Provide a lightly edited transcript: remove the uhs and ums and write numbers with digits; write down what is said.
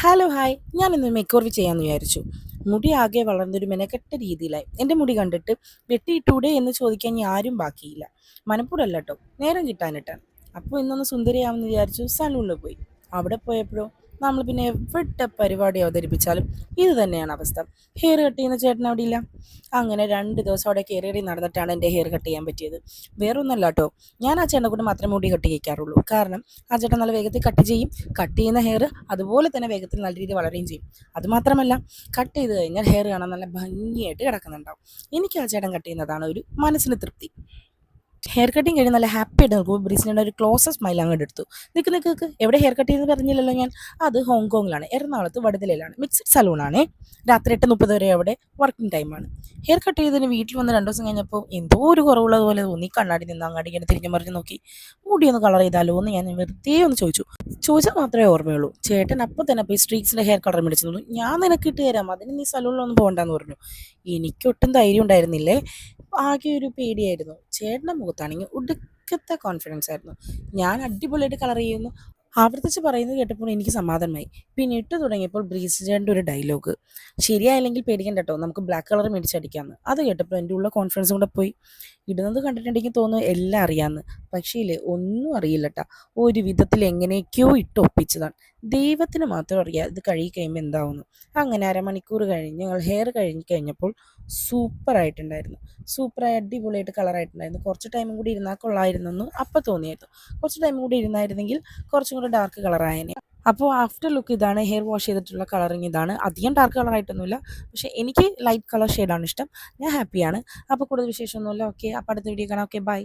Hello hi ഞാനിന്ന് make over ചെയ്യാമെന്ന് വിചാരിച്ചു. മുടി ആകെ വളർന്നൊരു മെനക്കെട്ട രീതിയിലായി. എൻ്റെ മുടി കണ്ടിട്ട് വെട്ടിയിട്ടൂടെ എന്ന് ചോദിക്കാൻ ഇനി ആരും ബാക്കിയില്ല. മനപ്പൂർവ്വമല്ല കേട്ടോ, നേരം കിട്ടാനിട്ടാണ്. അപ്പോൾ ഇന്നൊന്ന് സുന്ദരിയാമെന്ന് വിചാരിച്ചു സലൂണിൽ പോയി. അവിടെ പോയപ്പോഴോ നമ്മൾ പിന്നെ എവിടെ പരിപാടി അവതരിപ്പിച്ചാലും ഇത് തന്നെയാണ് അവസ്ഥ. ഹെയർ കട്ട് ചെയ്യുന്ന ചേട്ടൻ അവിടെ ഇല്ല. അങ്ങനെ 2 ദിവസം അവിടെ കയറി നടന്നിട്ടാണ് എൻ്റെ ഹെയർ കട്ട് ചെയ്യാൻ പറ്റിയത്. വേറൊന്നുമല്ല കേട്ടോ, ഞാൻ ആ ചേട്ടനെ കൊണ്ട് മാത്രമേ മുടി കട്ട് ചെയ്യിക്കാറുള്ളൂ. കാരണം ആ ചേട്ടൻ നല്ല വേഗത്തിൽ കട്ട് ചെയ്യും. കട്ട് ചെയ്യുന്ന ഹെയർ അതുപോലെ തന്നെ വേഗത്തിൽ നല്ല രീതിയിൽ വളരുകയും ചെയ്യും. അതുമാത്രമല്ല, കട്ട് ചെയ്ത് കഴിഞ്ഞാൽ ഹെയർ കാണാൻ നല്ല ഭംഗിയായിട്ട് കിടക്കുന്നുണ്ടാവും. എനിക്ക് ആ ചേട്ടൻ കട്ട് ചെയ്യുന്നതാണ് ഒരു മനസ്സിന് തൃപ്തി. ഹെയർ കട്ടിങ് കഴിഞ്ഞ് നല്ല ഹാപ്പി ആയിട്ട് നിൽക്കുമ്പോൾ ബ്രീസിൻ്റെ ഒരു ക്ലോസ് സ്മൈൽ അങ്ങോട്ട് എടുത്തു. നിൽക്ക് എവിടെ ഹെയർ കട്ട് ചെയ്യുന്നത് പറഞ്ഞില്ലല്ലോ ഞാൻ. അത് ഹോങ്കോങ്ങിലാണ്, എറണാകുളത്ത് വടുതലയിലാണ്. മിക്സഡ് സലൂണാണ്. രാത്രി 8:30 വരെ അവിടെ വർക്കിംഗ് ടൈമാണ്. ഹെയർ കട്ട് ചെയ്തതിന് വീട്ടിൽ വന്ന് 2 ദിവസം കഴിഞ്ഞപ്പോൾ എന്തോ ഒരു കുറവുള്ളതുപോലെ തോന്നി. കണ്ണാടി നിന്ന് അങ്ങാടി ഇങ്ങനെ തിരിഞ്ഞു മറിഞ്ഞ് നോക്കി. മുടി ഒന്ന് കളർ ചെയ്താലോ എന്ന് ഞാൻ വെറുതെ ഒന്ന് ചോദിച്ചാൽ മാത്രമേ ഓർമ്മയുള്ളൂ. ചേട്ടൻ അപ്പോൾ തന്നെ പോയി സ്ട്രീക്സിൻ്റെ ഹെയർ കളർ മേടിച്ചു തന്നു. ഞാൻ നിനക്ക് ഇട്ട് തരാം, അതിന് നീ സലൂണിലൊന്നും പോകണ്ടെന്ന് പറഞ്ഞു. എനിക്കൊട്ടും ധൈര്യം ഉണ്ടായിരുന്നില്ലേ, ആകെ ഒരു പേടിയായിരുന്നു. ചേട്ടൻ്റെ മുഖത്താണെങ്കിൽ ഒടുക്കത്തെ കോൺഫിഡൻസ് ആയിരുന്നു. ഞാൻ അടിപൊളിയായിട്ട് കളർ ചെയ്യുന്നു ആവർത്തിച്ച് പറയുന്നത് കേട്ടപ്പോൾ എനിക്ക് സമാധാനമായി. പിന്നെ ഇട്ട് തുടങ്ങിയപ്പോൾ ബ്രീസ് ചേട്ടൻ്റെ ഒരു ഡയലോഗ്, ശരിയായില്ലെങ്കിൽ പേടിക്കണ്ട കേട്ടോ, നമുക്ക് ബ്ലാക്ക് കളർ മേടിച്ചടിക്കാമെന്ന്. അത് കേട്ടപ്പോൾ എൻ്റെ ഉള്ള കോൺഫിഡൻസും കൂടെ പോയി. ഇടുന്നത് കണ്ടിട്ടുണ്ടെങ്കിൽ തോന്നുന്നു എല്ലാം അറിയാമെന്ന്. പക്ഷേ ഇല്ലേ, ഒന്നും അറിയില്ല കേട്ടോ. ഒരു വിധത്തിൽ എങ്ങനെയൊക്കെയോ ഇട്ട് ഒപ്പിച്ചതാണ്. ദൈവത്തിന് മാത്രം അറിയാം ഇത് കഴുകി കഴിയുമ്പോൾ എന്താവുന്നു. അങ്ങനെ അരമണിക്കൂർ കഴിഞ്ഞ് ഞങ്ങൾ ഹെയർ കഴുകി കഴിഞ്ഞപ്പോൾ സൂപ്പറായിട്ടുണ്ടായിരുന്നു. സൂപ്പറായി അടിപൊളിയായിട്ട് കളറായിട്ടുണ്ടായിരുന്നു. കുറച്ച് ടൈമും കൂടി ഇരുന്നാൽ കൊള്ളായിരുന്നെന്ന് അപ്പം തോന്നിയായിരുന്നു. കുറച്ച് ടൈമും കൂടി ഇരുന്നായിരുന്നെങ്കിൽ കുറച്ചും കൂടെ ഡാർക്ക് കളറായേനെ. അപ്പോൾ ആഫ്റ്റർ ലുക്ക് ഇതാണ്. ഹെയർ വാഷ് ചെയ്തിട്ടുള്ള കളറിങ് ഇതാണ്. അധികം ഡാർക്ക് കളറായിട്ടൊന്നുമില്ല, പക്ഷേ എനിക്ക് ലൈറ്റ് കളർ ഷെയ്ഡാണ് ഇഷ്ടം. ഞാൻ ഹാപ്പിയാണ്. അപ്പോൾ കൂടുതൽ വിശേഷമൊന്നുമില്ല. ഓക്കെ, അപ്പോൾ അടുത്ത വീഡിയോ കാണാം. Okay, by.